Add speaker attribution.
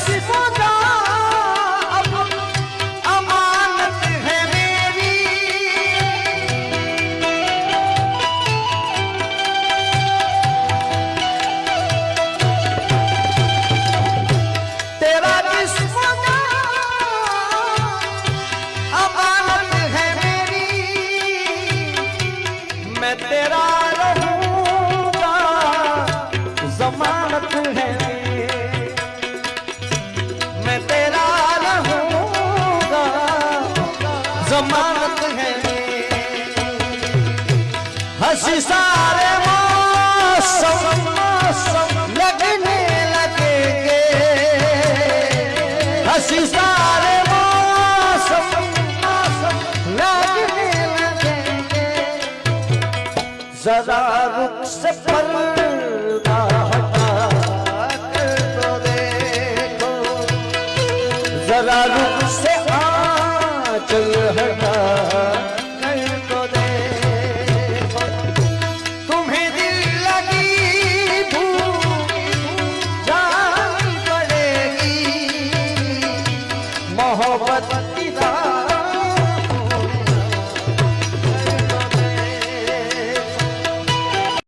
Speaker 1: जिस्म का अब अमानत है मेरी, तेरा जिस्म का अमानत है मेरी, मैं तेरा रहूंगा जमानत है मेरी, मैं तेरा रहूंगा जमानत है मेरी। हंसी सारे मौसम लगने लगेंगे, हंसी सारे मौसम लगने लगेंगे, जरा रुख से पर्दा हटा कर तो देखो, जरा रुख से आंचल हटा कर तो देखो, तुम्हें दिल लगी भूख जान पड़ेगी, मोहब्बत की राह